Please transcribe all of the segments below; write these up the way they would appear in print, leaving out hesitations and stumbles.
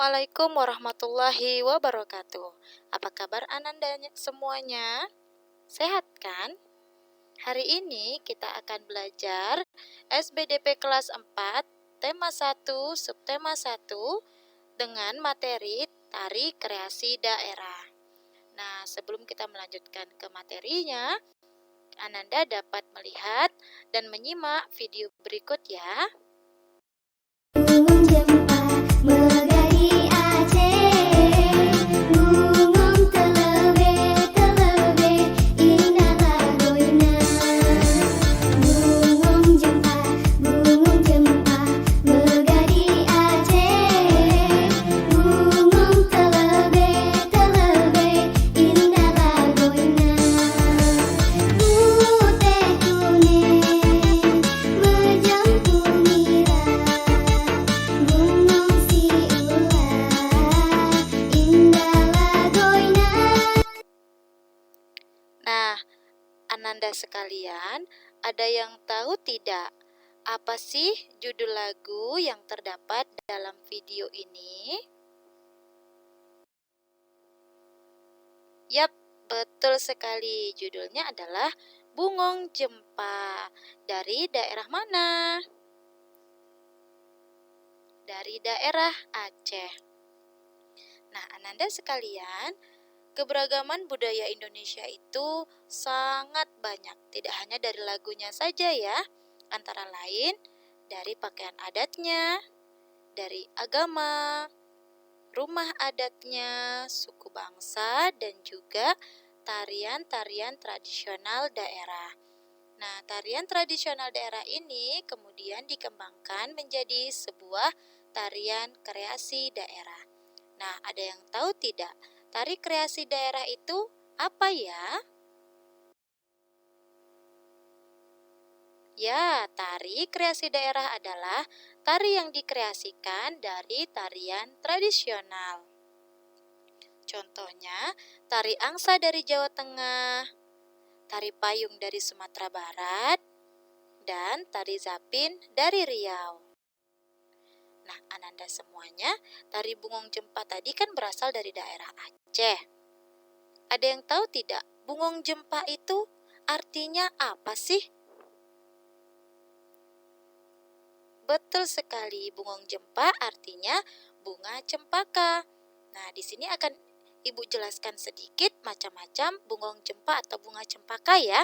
Assalamualaikum warahmatullahi wabarakatuh. Apa kabar Ananda semuanya? Sehat kan? Hari ini kita akan belajar SBDP kelas 4, tema 1, subtema 1 dengan materi Tari Kreasi Daerah. Nah, sebelum kita melanjutkan ke materinya, Ananda dapat melihat dan menyimak video berikut ya. Nah, Ananda sekalian, ada yang tahu tidak? Apa sih judul lagu yang terdapat dalam video ini? Yap, betul sekali. Judulnya adalah Bungong Jempa. Dari daerah mana? Dari daerah Aceh. Nah, Ananda sekalian, keberagaman budaya Indonesia itu sangat banyak, tidak hanya dari lagunya saja ya, antara lain dari pakaian adatnya, dari agama, rumah adatnya, suku bangsa, dan juga tarian-tarian tradisional daerah. Nah, tarian tradisional daerah ini kemudian dikembangkan menjadi sebuah tarian kreasi daerah. Nah, ada yang tahu tidak? Tari kreasi daerah itu apa ya? Ya, tari kreasi daerah adalah tari yang dikreasikan dari tarian tradisional. Contohnya, tari angsa dari Jawa Tengah, tari payung dari Sumatera Barat, dan tari zapin dari Riau. Nah, Ananda semuanya, tari Bungong Jempa tadi kan berasal dari daerah Aceh. Ada yang tahu tidak, Bungong Jempa itu artinya apa sih? Betul sekali, Bungong Jempa artinya bunga cempaka. Nah, di sini akan Ibu jelaskan sedikit macam-macam Bungong Jempa atau bunga cempaka ya.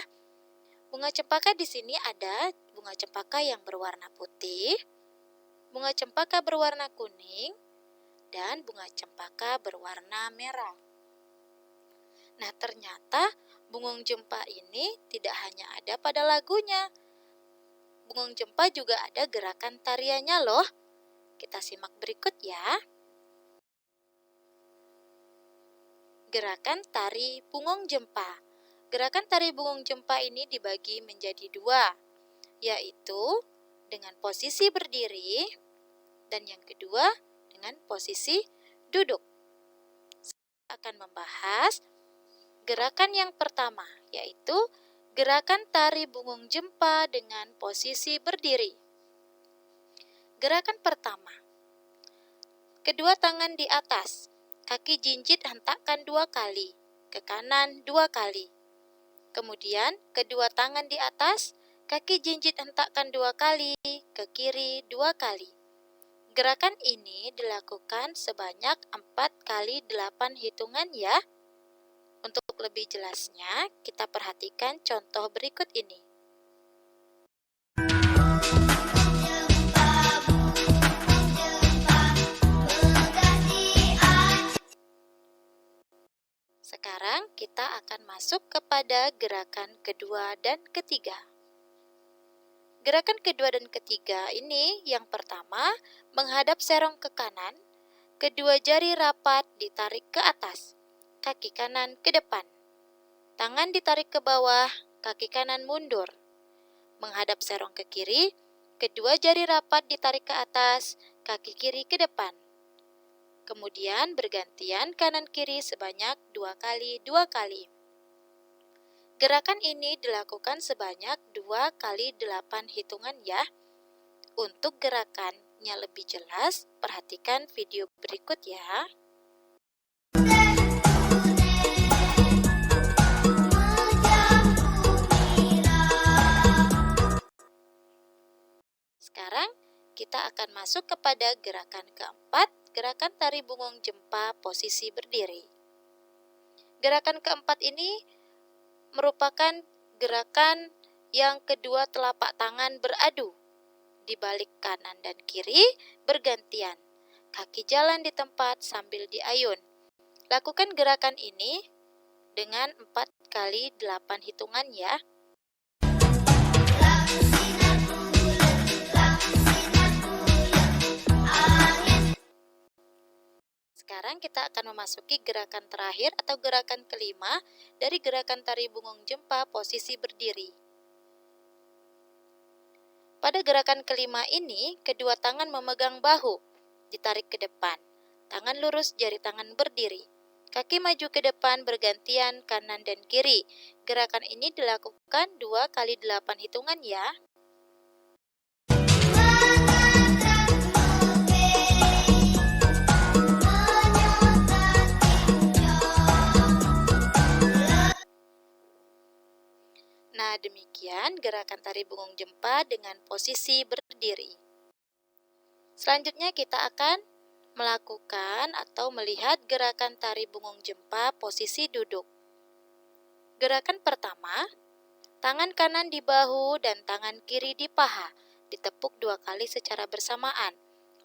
Bunga cempaka di sini ada bunga cempaka yang berwarna putih, bunga cempaka berwarna kuning, dan bunga cempaka berwarna merah. Nah, ternyata Bungong Jempa ini tidak hanya ada pada lagunya. Bungong Jempa juga ada gerakan tariannya loh. Kita simak berikut ya. Gerakan tari Bungong Jempa. Gerakan tari Bungong Jempa ini dibagi menjadi dua, yaitu dengan posisi berdiri dan yang kedua dengan posisi duduk. Saya akan membahas gerakan yang pertama, yaitu gerakan tari Bungong Jempa dengan posisi berdiri. Gerakan pertama, kedua tangan di atas, kaki jinjit hentakkan 2 kali, ke kanan 2 kali. Kemudian kedua tangan di atas, kaki jinjit hentakkan 2 kali, ke kiri 2 kali. Gerakan ini dilakukan sebanyak 4 kali 8 hitungan ya. Untuk lebih jelasnya, kita perhatikan contoh berikut ini. Sekarang kita akan masuk kepada gerakan kedua dan ketiga. Gerakan kedua dan ketiga ini yang pertama, menghadap serong ke kanan, kedua jari rapat ditarik ke atas, kaki kanan ke depan. Tangan ditarik ke bawah, kaki kanan mundur. Menghadap serong ke kiri, kedua jari rapat ditarik ke atas, kaki kiri ke depan. Kemudian bergantian kanan kiri sebanyak 2 kali 2 kali. Gerakan ini dilakukan sebanyak 2 kali 8 hitungan ya. Untuk gerakan bentuknya lebih jelas, perhatikan video berikut ya. Sekarang kita akan masuk kepada gerakan keempat, gerakan tari bungung jempa posisi berdiri. Gerakan keempat ini merupakan gerakan yang kedua telapak tangan beradu. Di balik kanan dan kiri bergantian. Kaki jalan di tempat sambil diayun. Lakukan gerakan ini dengan 4 kali 8 hitungan ya. Sekarang kita akan memasuki gerakan terakhir atau gerakan kelima dari gerakan tari bungung jempa posisi berdiri. Pada gerakan kelima ini, kedua tangan memegang bahu, ditarik ke depan. Tangan lurus, jari tangan berdiri. Kaki maju ke depan bergantian kanan dan kiri. Gerakan ini dilakukan 2 kali 8 hitungan ya. Nah, demikian gerakan tari bungung jempa dengan posisi berdiri. Selanjutnya kita akan melakukan atau melihat gerakan tari bungung jempa posisi duduk. Gerakan pertama, tangan kanan di bahu dan tangan kiri di paha, ditepuk 2 kali secara bersamaan.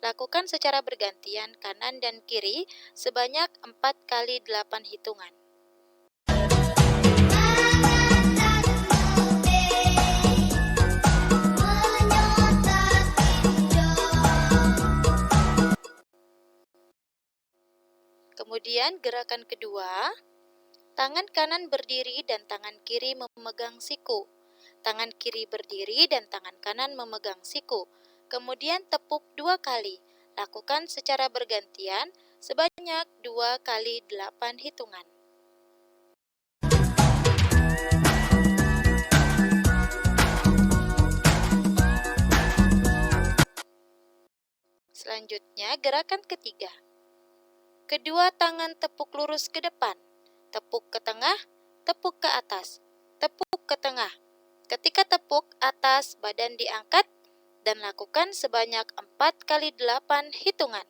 Lakukan secara bergantian kanan dan kiri sebanyak 4 kali 8 hitungan. Kemudian gerakan kedua, tangan kanan berdiri dan tangan kiri memegang siku. Tangan kiri berdiri dan tangan kanan memegang siku. Kemudian tepuk 2 kali. Lakukan secara bergantian sebanyak 2 kali 8 hitungan. Selanjutnya gerakan ketiga. Kedua tangan tepuk lurus ke depan, tepuk ke tengah, tepuk ke atas, tepuk ke tengah. Ketika tepuk atas, badan diangkat dan lakukan sebanyak 4 kali 8 hitungan.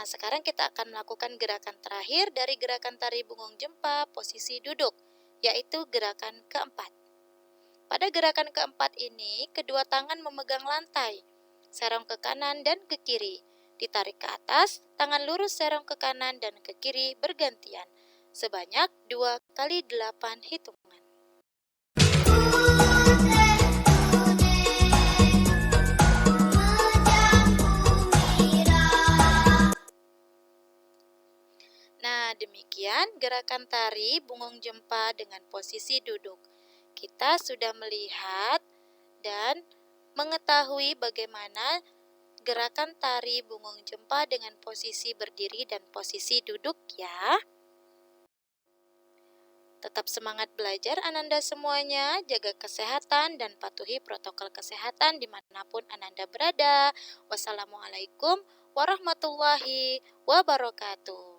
Nah, sekarang kita akan melakukan gerakan terakhir dari gerakan tari bungung jempa posisi duduk, yaitu gerakan keempat. Pada gerakan keempat ini, kedua tangan memegang lantai, serong ke kanan dan ke kiri, ditarik ke atas, tangan lurus serong ke kanan dan ke kiri bergantian, sebanyak 2 kali 8 hitungan. Nah, demikian gerakan tari bungung jempa dengan posisi duduk. Kita sudah melihat dan mengetahui bagaimana gerakan tari bungung jempa dengan posisi berdiri dan posisi duduk ya. Tetap semangat belajar Ananda semuanya, jaga kesehatan dan patuhi protokol kesehatan dimanapun Ananda berada. Wassalamualaikum warahmatullahi wabarakatuh.